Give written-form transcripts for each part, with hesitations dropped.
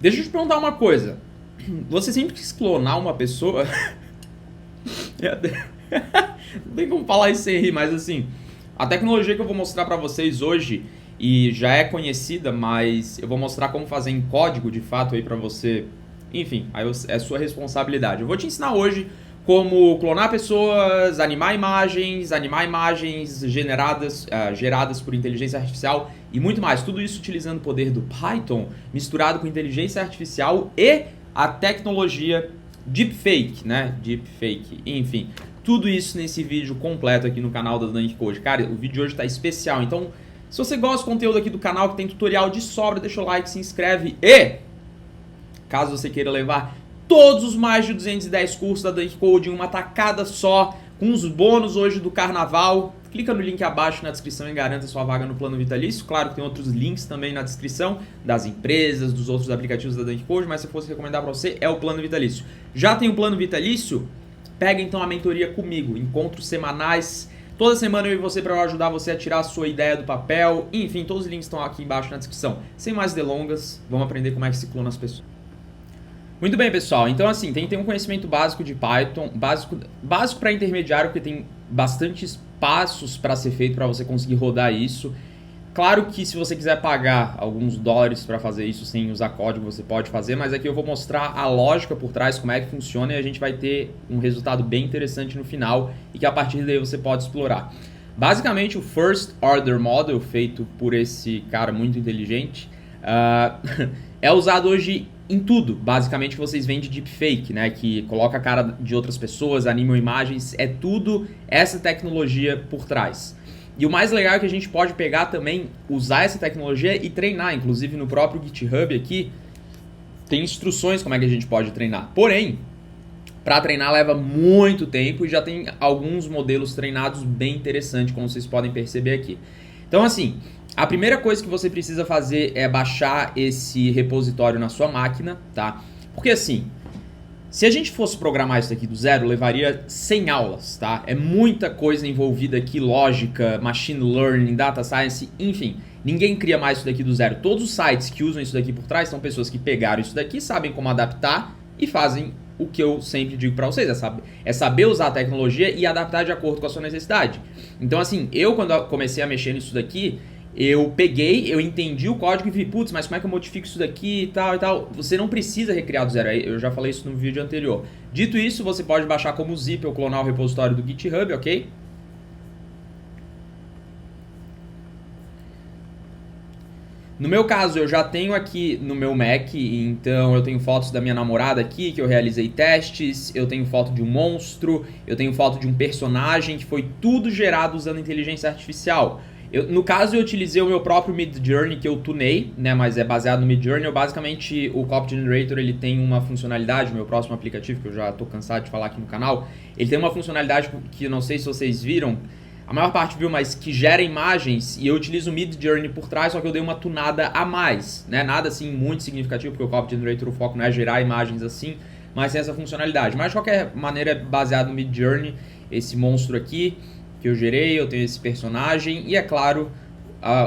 Deixa eu te perguntar uma coisa. Você sempre quis clonar uma pessoa? Não tem como falar isso sem rir, mas assim, a tecnologia que eu vou mostrar pra vocês hoje e já é conhecida, mas eu vou mostrar como fazer em código de fato aí pra você. Enfim, aí é sua responsabilidade. Eu vou te ensinar hoje como clonar pessoas, animar imagens geradas por inteligência artificial e muito mais. Tudo isso utilizando o poder do Python, misturado com inteligência artificial e a tecnologia Deepfake, né? Deepfake, enfim. Tudo isso nesse vídeo completo aqui no canal da Dunk Code. Cara, o vídeo de hoje tá especial, então se você gosta do conteúdo aqui do canal, que tem tutorial de sobra, deixa o like, se inscreve e, caso você queira levar todos os mais de 210 cursos da Dunk Code em uma tacada só, com os bônus hoje do carnaval, clica no link abaixo na descrição e garanta sua vaga no plano vitalício. Claro que tem outros links também na descrição, das empresas, dos outros aplicativos da Dunk Code, mas se eu fosse recomendar para você, é o plano vitalício. Já tem o plano vitalício? Pega então a mentoria comigo, encontros semanais. Toda semana eu e você para ajudar você a tirar a sua ideia do papel. Enfim, todos os links estão aqui embaixo na descrição. Sem mais delongas, vamos aprender como é que se clona as pessoas. Muito bem, pessoal. Então, assim, tem que ter um conhecimento básico de Python, básico para intermediário, porque tem bastantes passos para ser feito para você conseguir rodar isso. Claro que se você quiser pagar alguns dólares para fazer isso sem usar código, você pode fazer, mas aqui eu vou mostrar a lógica por trás, como é que funciona, e a gente vai ter um resultado bem interessante no final e que a partir daí você pode explorar. Basicamente, o First Order Model, feito por esse cara muito inteligente, é usado hoje em tudo, basicamente, que vocês veem de deepfake, né? Que coloca a cara de outras pessoas, animam imagens, é tudo essa tecnologia por trás. E o mais legal é que a gente pode pegar também, usar essa tecnologia e treinar. Inclusive no próprio GitHub aqui, tem instruções como é que a gente pode treinar. Porém, para treinar leva muito tempo e já tem alguns modelos treinados bem interessantes, como vocês podem perceber aqui. Então assim, a primeira coisa que você precisa fazer é baixar esse repositório na sua máquina, tá? Porque assim, se a gente fosse programar isso aqui do zero, levaria 100 aulas, tá? É muita coisa envolvida aqui, lógica, machine learning, data science, enfim. Ninguém cria mais isso daqui do zero. Todos os sites que usam isso daqui por trás são pessoas que pegaram isso daqui, sabem como adaptar e fazem o que eu sempre digo pra vocês, é saber usar a tecnologia e adaptar de acordo com a sua necessidade. Então assim, eu quando comecei a mexer nisso daqui, eu entendi o código e vi, putz, mas como é que eu modifico isso daqui e tal e tal. Você não precisa recriar do zero, eu já falei isso no vídeo anterior. Dito isso, você pode baixar como zip ou clonar o repositório do GitHub, ok? No meu caso, eu já tenho aqui no meu Mac, então eu tenho fotos da minha namorada aqui, que eu realizei testes, eu tenho foto de um monstro, eu tenho foto de um personagem, que foi tudo gerado usando inteligência artificial. No caso, eu utilizei o meu próprio Midjourney, que eu tunei, né, mas é baseado no Midjourney. Basicamente, o Copy Generator ele tem uma funcionalidade, o meu próximo aplicativo, que eu já tô cansado de falar aqui no canal, ele tem uma funcionalidade que eu não sei se vocês viram, a maior parte viu, mas que gera imagens, e eu utilizo o Midjourney por trás, só que eu dei uma tunada a mais, né? Nada assim muito significativo, porque o Copy Generator, o foco não é gerar imagens assim, mas tem essa funcionalidade. Mas de qualquer maneira é baseado no Midjourney, esse monstro aqui que eu gerei, eu tenho esse personagem, e é claro,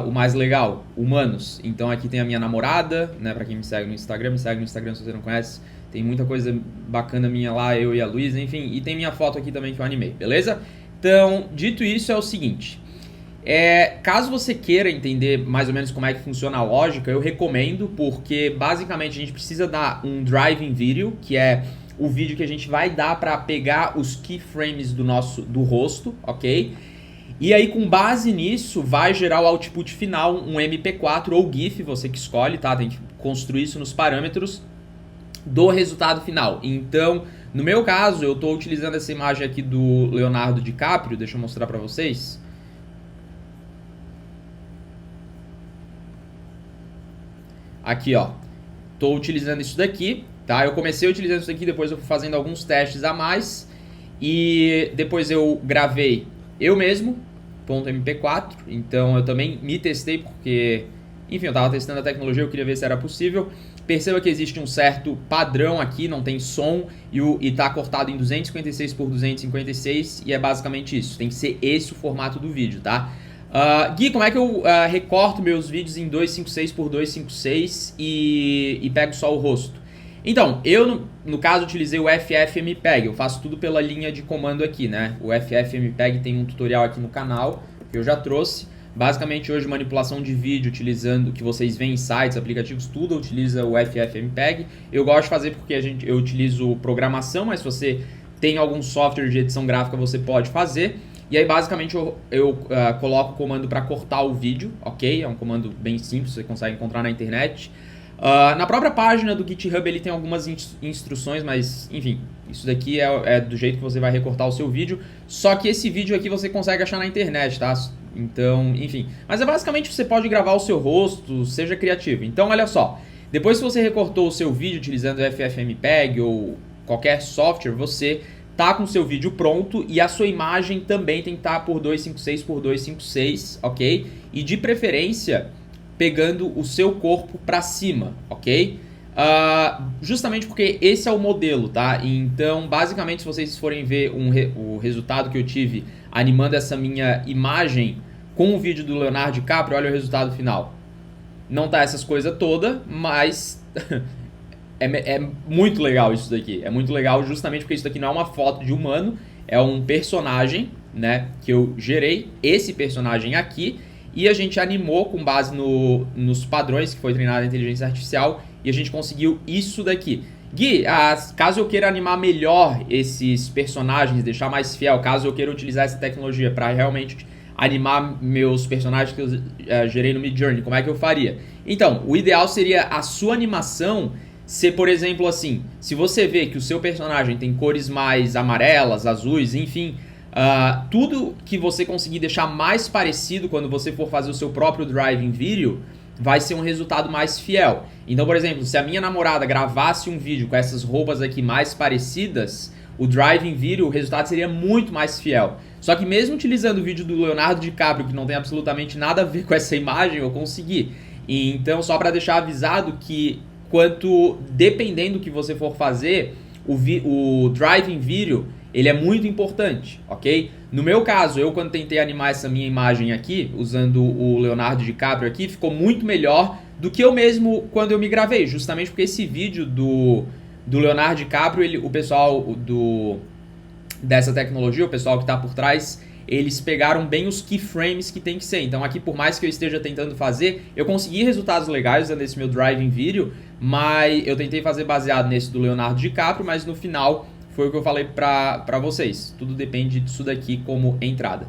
o mais legal, humanos. Então aqui tem a minha namorada, né? Pra quem me segue no Instagram, me segue no Instagram se você não conhece, tem muita coisa bacana minha lá, eu e a Luísa, enfim, e tem minha foto aqui também que eu animei, beleza? Então, dito isso, é o seguinte, caso você queira entender mais ou menos como é que funciona a lógica, eu recomendo, porque basicamente a gente precisa dar um driving video, que é o vídeo que a gente vai dar para pegar os keyframes do rosto, ok? E aí com base nisso vai gerar o output final, um MP4 ou GIF, você que escolhe, tá? Tem que construir isso nos parâmetros do resultado final. Então, no meu caso, eu estou utilizando essa imagem aqui do Leonardo DiCaprio, deixa eu mostrar para vocês. Aqui, ó, estou utilizando isso daqui, tá? Eu comecei utilizando isso daqui, depois eu fui fazendo alguns testes a mais e depois eu gravei eu mesmo, .mp4, então eu também me testei porque, enfim, eu estava testando a tecnologia, eu queria ver se era possível. Perceba que existe um certo padrão aqui, não tem som e está cortado em 256 por 256 e é basicamente isso, tem que ser esse o formato do vídeo, tá? Gui, como é que eu recorto meus vídeos em 256 por 256 e pego só o rosto? Então, eu no caso utilizei o FFmpeg, eu faço tudo pela linha de comando aqui, né? O FFmpeg tem um tutorial aqui no canal que eu já trouxe. Basicamente hoje manipulação de vídeo utilizando, que vocês veem em sites, aplicativos, tudo utiliza o FFmpeg. Eu gosto de fazer porque eu utilizo programação, mas se você tem algum software de edição gráfica você pode fazer. E aí basicamente eu coloco o comando para cortar o vídeo, ok? É um comando bem simples, você consegue encontrar na internet. Na própria página do GitHub ele tem algumas instruções, mas enfim, isso daqui é do jeito que você vai recortar o seu vídeo. Só que esse vídeo aqui você consegue achar na internet, tá? Então, enfim. Mas é basicamente você pode gravar o seu rosto, seja criativo. Então, olha só. Depois que você recortou o seu vídeo utilizando o FFmpeg ou qualquer software, você tá com o seu vídeo pronto e a sua imagem também tem que estar por 256 por 256, ok? E de preferência pegando o seu corpo para cima, ok? Justamente porque esse é o modelo, tá? Então, basicamente, se vocês forem ver o resultado que eu tive animando essa minha imagem com o vídeo do Leonardo DiCaprio, olha o resultado final. Não tá essas coisas todas, mas é muito legal isso daqui. É muito legal justamente porque isso daqui não é uma foto de humano, é um personagem, né? Que eu gerei esse personagem aqui e a gente animou com base nos padrões que foi treinada a inteligência artificial e a gente conseguiu isso daqui. Gui, caso eu queira animar melhor esses personagens, deixar mais fiel, caso eu queira utilizar essa tecnologia para realmente animar meus personagens que eu gerei no Midjourney, como é que eu faria? Então, o ideal seria a sua animação ser, por exemplo, assim, se você vê que o seu personagem tem cores mais amarelas, azuis, enfim, tudo que você conseguir deixar mais parecido quando você for fazer o seu próprio driving video vai ser um resultado mais fiel. Então, por exemplo, se a minha namorada gravasse um vídeo com essas roupas aqui mais parecidas, o driving video, o resultado seria muito mais fiel. Só que mesmo utilizando o vídeo do Leonardo DiCaprio, que não tem absolutamente nada a ver com essa imagem, eu consegui. E então, só para deixar avisado que dependendo do que você for fazer, o driving video ele é muito importante, ok? No meu caso, eu quando tentei animar essa minha imagem aqui, usando o Leonardo DiCaprio aqui, ficou muito melhor do que eu mesmo quando eu me gravei, justamente porque esse vídeo do Leonardo DiCaprio, o pessoal dessa tecnologia, o pessoal que está por trás, eles pegaram bem os keyframes que tem que ser. Então aqui, por mais que eu esteja tentando fazer, eu consegui resultados legais usando esse meu driving video, mas eu tentei fazer baseado nesse do Leonardo DiCaprio, mas no final foi o que eu falei pra vocês. Tudo depende disso daqui como entrada.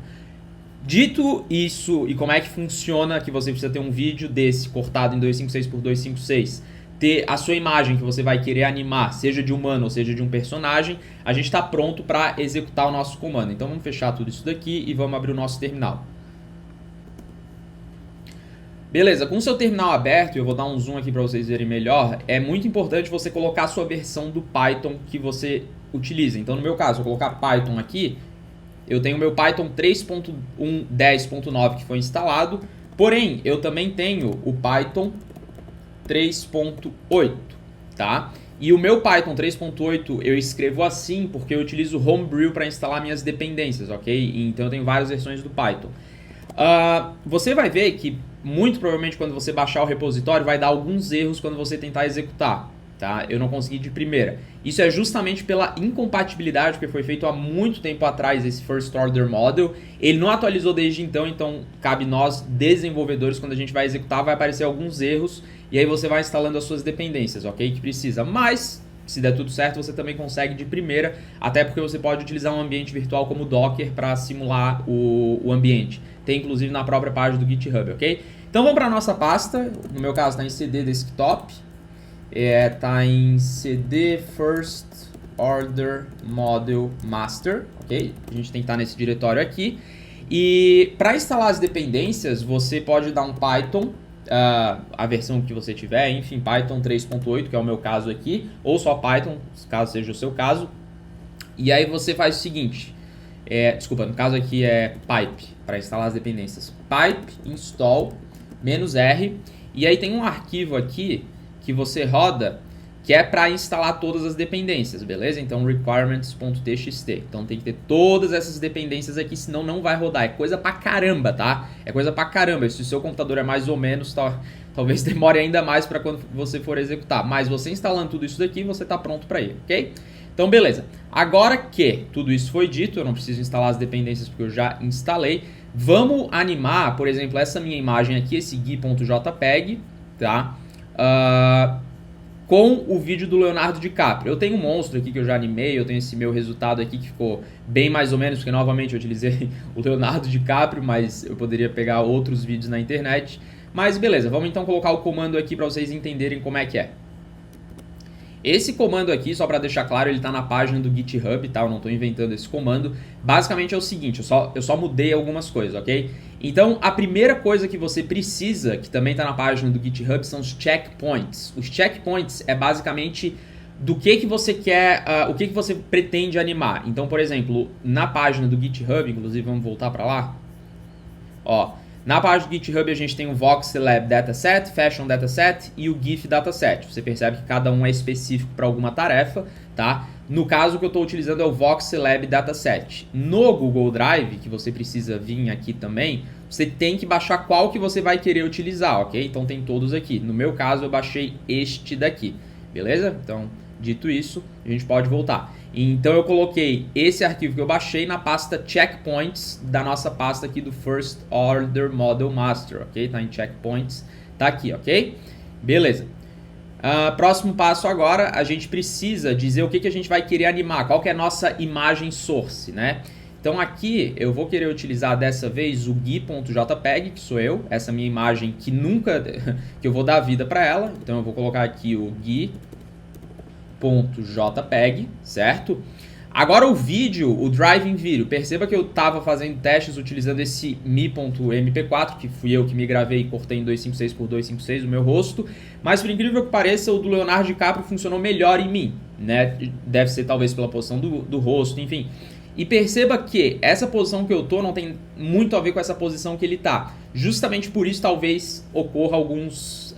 Dito isso e como é que funciona, que você precisa ter um vídeo desse cortado em 256 por 256, ter a sua imagem que você vai querer animar, seja de humano ou seja de um personagem, a gente está pronto para executar o nosso comando. Então vamos fechar tudo isso daqui e vamos abrir o nosso terminal. Beleza, com o seu terminal aberto, eu vou dar um zoom aqui para vocês verem melhor, é muito importante você colocar a sua versão do Python que você utiliza. Então no meu caso, eu vou colocar Python aqui, eu tenho o meu Python 3.1.10.9 que foi instalado, porém eu também tenho o Python 3.8, tá? E o meu Python 3.8 eu escrevo assim porque eu utilizo Homebrew para instalar minhas dependências, ok? Então eu tenho várias versões do Python. Você vai ver que muito provavelmente quando você baixar o repositório vai dar alguns erros quando você tentar executar, tá? Eu não consegui de primeira. Isso é justamente pela incompatibilidade, porque foi feito há muito tempo atrás esse First Order Model. Ele não atualizou desde então cabe nós desenvolvedores, quando a gente vai executar, vai aparecer alguns erros e aí você vai instalando as suas dependências, ok? Que precisa, mas se der tudo certo você também consegue de primeira, até porque você pode utilizar um ambiente virtual como Docker para simular o ambiente. Tem inclusive na própria página do GitHub, ok? Então vamos para a nossa pasta, no meu caso está em CD Desktop, está em CD First Order Model Master, ok? A gente tem que estar nesse diretório aqui. E para instalar as dependências, você pode dar um Python, a versão que você tiver, enfim, Python 3.8, que é o meu caso aqui, ou só Python, caso seja o seu caso. E aí você faz o seguinte, desculpa, no caso aqui é pipe, para instalar as dependências. Pipe install -r, e aí tem um arquivo aqui que você roda que é para instalar todas as dependências, beleza? Então requirements.txt. Então tem que ter todas essas dependências aqui, senão não vai rodar. É coisa pra caramba, tá? É coisa pra caramba. Se o seu computador é mais ou menos, talvez demore ainda mais para quando você for executar. Mas você instalando tudo isso daqui, você tá pronto para ir, ok? Então beleza. Agora que tudo isso foi dito, eu não preciso instalar as dependências porque eu já instalei. Vamos animar, por exemplo, essa minha imagem aqui, esse gui.jpg, tá? Com o vídeo do Leonardo DiCaprio. Eu tenho um monstro aqui que eu já animei, eu tenho esse meu resultado aqui que ficou bem mais ou menos, porque novamente eu utilizei o Leonardo DiCaprio, mas eu poderia pegar outros vídeos na internet. Mas beleza, vamos então colocar o comando aqui para vocês entenderem como é que é. Esse comando aqui, só para deixar claro, ele está na página do GitHub, tá? Eu não estou inventando esse comando. Basicamente é o seguinte, eu só mudei algumas coisas, ok? Então, a primeira coisa que você precisa, que também está na página do GitHub, são os checkpoints. Os checkpoints é basicamente do que você quer, o que você pretende animar. Então, por exemplo, na página do GitHub, inclusive vamos voltar para lá, ó. Na página do GitHub a gente tem o Voxlab Dataset, Fashion Dataset e o GIF Dataset. Você percebe que cada um é específico para alguma tarefa, tá? No caso que eu estou utilizando é o Voxlab Dataset. No Google Drive, que você precisa vir aqui também, você tem que baixar qual que você vai querer utilizar, ok? Então tem todos aqui. No meu caso eu baixei este daqui, beleza? Então, dito isso, a gente pode voltar. Então eu coloquei esse arquivo que eu baixei na pasta checkpoints da nossa pasta aqui do First Order Model Master, ok? Tá em checkpoints, tá aqui, ok? Beleza. Próximo passo agora, a gente precisa dizer o que a gente vai querer animar, qual que é a nossa imagem source, né? Então aqui eu vou querer utilizar dessa vez o gui.jpg, que sou eu, essa minha imagem que nunca, que eu vou dar vida para ela. Então eu vou colocar aqui o gui.jpg, certo? Agora o vídeo, o driving video, perceba que eu estava fazendo testes utilizando esse mi.mp4, que fui eu que me gravei e cortei em 256 por 256 o meu rosto, mas por incrível que pareça o do Leonardo DiCaprio funcionou melhor em mim, né? Deve ser talvez pela posição do rosto, enfim. E perceba que essa posição que eu tô não tem muito a ver com essa posição que ele tá. Justamente por isso talvez ocorra alguns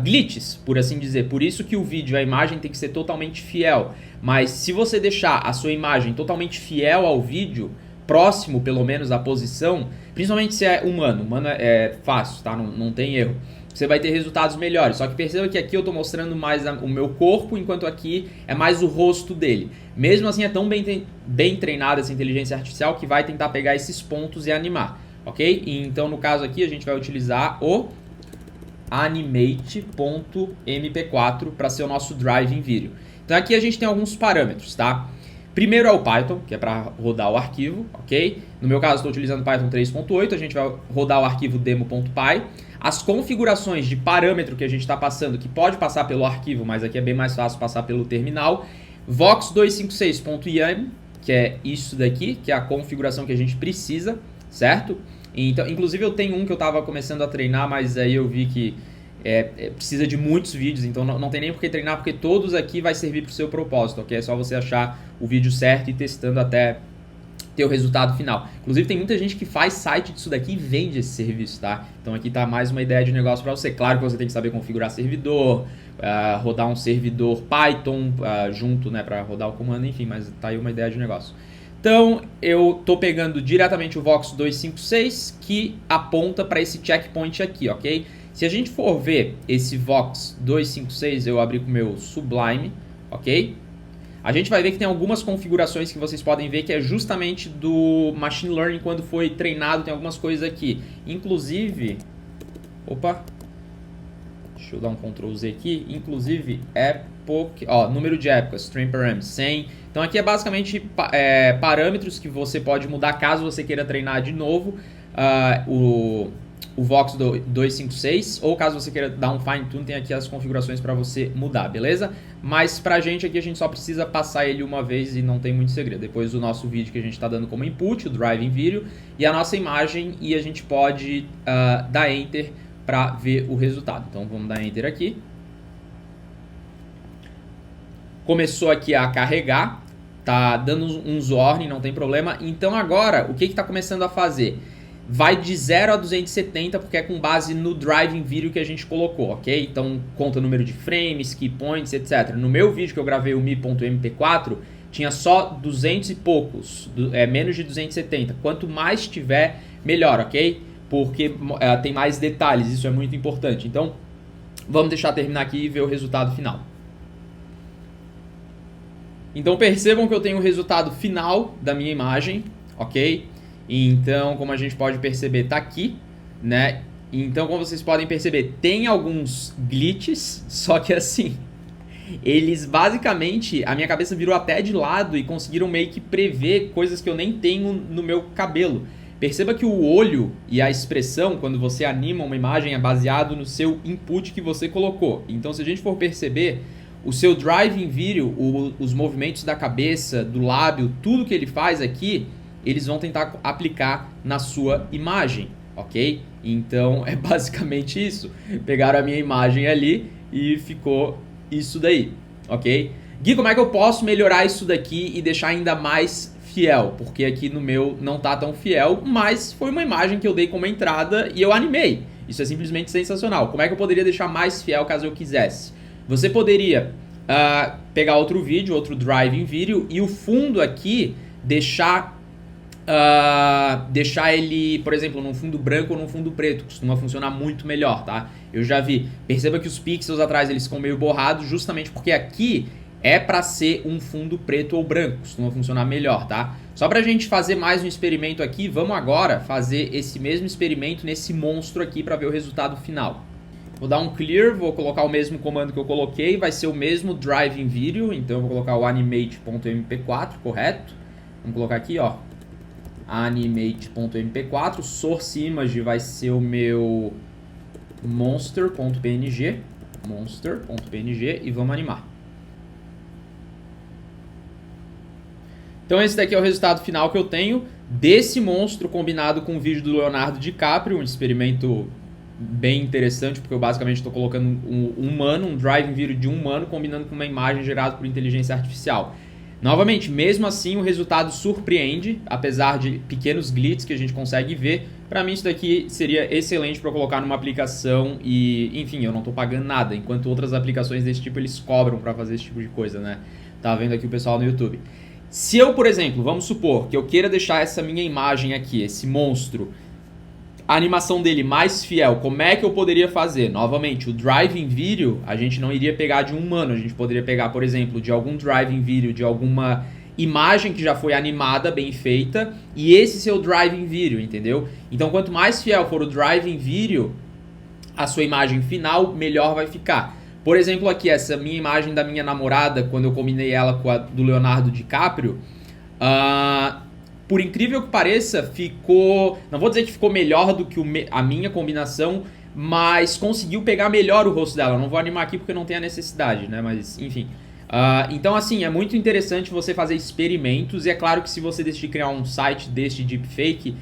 glitches, por assim dizer. Por isso que o vídeo, a imagem tem que ser totalmente fiel. Mas se você deixar a sua imagem totalmente fiel ao vídeo, próximo pelo menos à posição, principalmente se é humano é fácil, tá? Não tem erro. Você vai ter resultados melhores. Só que perceba que aqui eu estou mostrando mais o meu corpo, enquanto aqui é mais o rosto dele. Mesmo assim é tão bem treinada essa inteligência artificial que vai tentar pegar esses pontos e animar, ok? E então no caso aqui a gente vai utilizar o animate.mp4 para ser o nosso driving video. Então aqui a gente tem alguns parâmetros, tá? Primeiro é o Python, que é para rodar o arquivo, ok? No meu caso estou utilizando Python 3.8, a gente vai rodar o arquivo demo.py. As configurações de parâmetro que a gente está passando, que pode passar pelo arquivo, mas aqui é bem mais fácil passar pelo terminal. Vox256.yam, que é isso daqui, que é a configuração que a gente precisa, certo? Então, inclusive eu tenho um que eu estava começando a treinar, mas aí eu vi que precisa de muitos vídeos, então não tem nem por que treinar, porque todos aqui vai servir para o seu propósito, ok? É só você achar o vídeo certo e ir testando até ter o resultado final. Inclusive tem muita gente que faz site disso daqui e vende esse serviço, tá? Então aqui tá mais uma ideia de negócio para você. Claro que você tem que saber configurar servidor, rodar um servidor Python junto, né, para rodar o comando, enfim, mas tá aí uma ideia de negócio. Então eu tô pegando diretamente o Vox 256 que aponta para esse checkpoint aqui, ok? Se a gente for ver esse Vox 256, eu abri com o meu Sublime, ok? A gente vai ver que tem algumas configurações que vocês podem ver que é justamente do Machine Learning quando foi treinado, tem algumas coisas aqui. Inclusive, opa, deixa eu dar um Ctrl Z aqui, inclusive epoch, número de épocas, string params, 100. Então aqui é basicamente parâmetros que você pode mudar caso você queira treinar de novo o Vox 256, ou caso você queira dar um fine tune, tem aqui as configurações para você mudar, beleza? Mas pra gente aqui a gente só precisa passar ele uma vez e não tem muito segredo. Depois do nosso vídeo que a gente está dando como input, o driving video, e a nossa imagem, e a gente pode dar enter para ver o resultado. Então vamos dar enter aqui. Começou aqui a carregar, tá dando uns warning, não tem problema. Então agora, o que está começando a fazer? vai de 0 a 270 porque é com base no driving video que a gente colocou, ok? Então conta o número de frames, key points, etc. No meu vídeo que eu gravei o mi.mp4 tinha só 200 e poucos, menos de 270. Quanto mais tiver, melhor, ok? Porque tem mais detalhes, isso é muito importante. Então vamos deixar terminar aqui e ver o resultado final. Então percebam que eu tenho o resultado final da minha imagem, ok? Então, como a gente pode perceber, tá aqui, né? Então, como vocês podem perceber, tem alguns glitches, só que assim, eles basicamente, a minha cabeça virou até de lado e conseguiram meio que prever coisas que eu nem tenho no meu cabelo. Perceba que o olho e a expressão, quando você anima uma imagem, é baseado no seu input que você colocou. Então, se a gente for perceber, o seu driving video, os movimentos da cabeça, do lábio, tudo que ele faz aqui, eles vão tentar aplicar na sua imagem, ok? Então é basicamente isso. Pegaram a minha imagem ali e ficou isso daí, ok? Gui, como é que eu posso melhorar isso daqui e deixar ainda mais fiel? Porque aqui no meu não tá tão fiel, mas foi uma imagem que eu dei como entrada e eu animei. Isso é simplesmente sensacional. Como é que eu poderia deixar mais fiel caso eu quisesse? Você poderia pegar outro vídeo, outro driving video e o fundo aqui deixar ele, por exemplo, num fundo branco ou num fundo preto. Costuma funcionar muito melhor, tá? Eu já vi. Perceba que os pixels atrás eles ficam meio borrados justamente porque aqui é para ser um fundo preto ou branco. Costuma funcionar melhor, tá? Só pra gente fazer mais um experimento aqui, vamos agora fazer esse mesmo experimento nesse monstro aqui para ver o resultado final. Vou dar um clear, vou colocar o mesmo comando que eu coloquei, vai ser o mesmo driving video, então eu vou colocar o animate.mp4, correto? Vamos colocar aqui, ó, animate.mp4, source image vai ser o meu monster.png, e vamos animar. Então esse daqui é o resultado final que eu tenho desse monstro combinado com o vídeo do Leonardo DiCaprio, um experimento bem interessante, porque eu basicamente estou colocando um driving video de um humano combinando com uma imagem gerada por inteligência artificial. Novamente, mesmo assim o resultado surpreende, apesar de pequenos glitches que a gente consegue ver. Para mim isso daqui seria excelente para colocar numa aplicação e, enfim, eu não estou pagando nada, enquanto outras aplicações desse tipo eles cobram para fazer esse tipo de coisa, né? Tá vendo aqui o pessoal no YouTube. Se eu, por exemplo, vamos supor que eu queira deixar essa minha imagem aqui, esse monstro, a animação dele mais fiel, como é que eu poderia fazer? Novamente, o driving video a gente não iria pegar de um humano, a gente poderia pegar, por exemplo, de algum driving video, de alguma imagem que já foi animada, bem feita, e esse ser o driving video, entendeu? Então, quanto mais fiel for o driving video, a sua imagem final, melhor vai ficar. Por exemplo, aqui, essa minha imagem da minha namorada, quando eu combinei ela com a do Leonardo DiCaprio, por incrível que pareça, ficou... Não vou dizer que ficou melhor do que a minha combinação, mas conseguiu pegar melhor o rosto dela. Eu não vou animar aqui porque não tem a necessidade, né? Mas, enfim. Então, assim, é muito interessante você fazer experimentos. E é claro que se você decidir criar um site deste deepfake,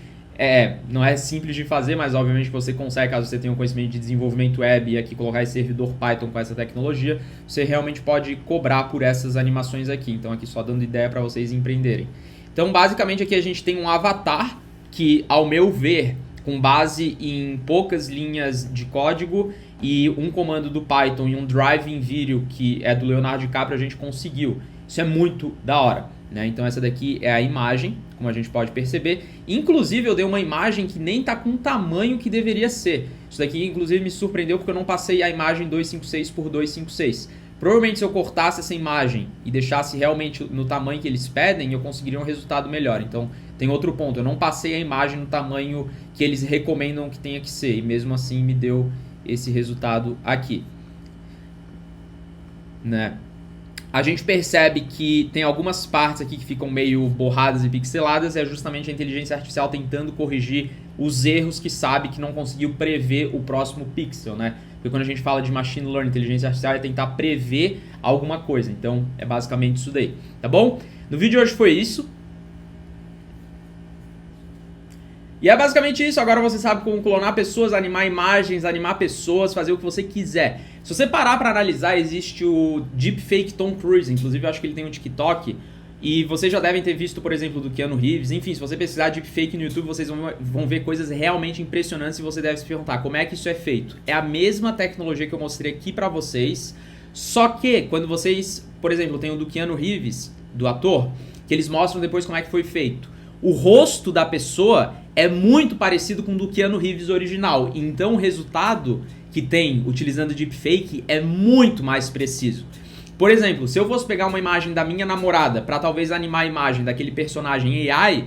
não é simples de fazer, mas obviamente você consegue, caso você tenha um conhecimento de desenvolvimento web e aqui colocar esse servidor Python com essa tecnologia, você realmente pode cobrar por essas animações aqui. Então, aqui só dando ideia para vocês empreenderem. Então, basicamente, aqui a gente tem um avatar que, ao meu ver, com base em poucas linhas de código e um comando do Python e um driving video que é do Leonardo DiCaprio, a gente conseguiu. Isso é muito da hora, né? Então, essa daqui é a imagem, como a gente pode perceber. Inclusive, eu dei uma imagem que nem está com o tamanho que deveria ser. Isso daqui, inclusive, me surpreendeu porque eu não passei a imagem 256 por 256. Provavelmente se eu cortasse essa imagem e deixasse realmente no tamanho que eles pedem, eu conseguiria um resultado melhor. Então tem outro ponto, eu não passei a imagem no tamanho que eles recomendam que tenha que ser. E mesmo assim me deu esse resultado aqui, né? A gente percebe que tem algumas partes aqui que ficam meio borradas e pixeladas. É justamente a inteligência artificial tentando corrigir os erros que sabe que não conseguiu prever o próximo pixel, né? Porque quando a gente fala de machine learning, inteligência artificial, é tentar prever alguma coisa. Então, é basicamente isso daí, tá bom? No vídeo de hoje foi isso. E é basicamente isso. Agora você sabe como clonar pessoas, animar imagens, animar pessoas, fazer o que você quiser. Se você parar para analisar, existe o Deepfake Tom Cruise. Inclusive, eu acho que ele tem um TikTok E vocês já devem ter visto, por exemplo, do Keanu Reeves. Enfim, se você pesquisar deepfake no YouTube, vocês vão ver coisas realmente impressionantes e você deve se perguntar como é que isso é feito. É a mesma tecnologia que eu mostrei aqui pra vocês, só que quando vocês, por exemplo, tem o do Keanu Reeves, do ator, que eles mostram depois como é que foi feito. O rosto da pessoa é muito parecido com o do Keanu Reeves original, então o resultado que tem utilizando deepfake é muito mais preciso. Por exemplo, se eu fosse pegar uma imagem da minha namorada pra talvez animar a imagem daquele personagem AI,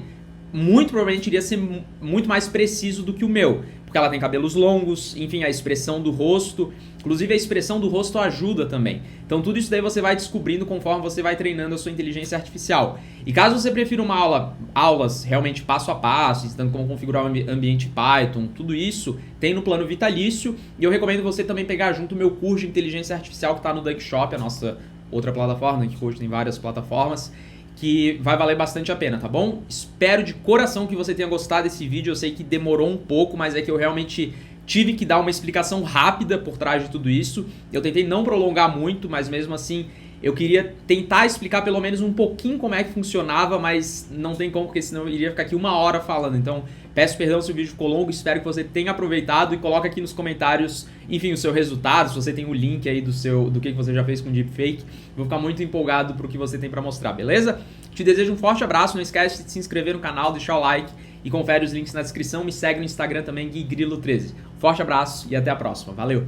muito provavelmente iria ser muito mais preciso do que o meu. Porque ela tem cabelos longos, enfim, a expressão do rosto. Inclusive a expressão do rosto ajuda também. Então tudo isso daí você vai descobrindo conforme você vai treinando a sua inteligência artificial. E caso você prefira uma aulas realmente passo a passo, ensinando como configurar um ambiente Python, tudo isso tem no plano vitalício. E eu recomendo você também pegar junto o meu curso de inteligência artificial que está no Duckshop, a nossa outra plataforma, que hoje tem várias plataformas, que vai valer bastante a pena, tá bom? Espero de coração que você tenha gostado desse vídeo. Eu sei que demorou um pouco, mas é que eu realmente tive que dar uma explicação rápida por trás de tudo isso. Eu tentei não prolongar muito, mas mesmo assim eu queria tentar explicar pelo menos um pouquinho como é que funcionava, mas não tem como, porque senão eu iria ficar aqui 1 hora falando. Então peço perdão se o vídeo ficou longo, espero que você tenha aproveitado e coloca aqui nos comentários, enfim, o seu resultado, se você tem o link aí do que você já fez com deepfake. Vou ficar muito empolgado pro que você tem pra mostrar, beleza? Te desejo um forte abraço, não esquece de se inscrever no canal, deixar o like e confere os links na descrição. Me segue no Instagram também, GuiGrilo13. Forte abraço e até a próxima. Valeu!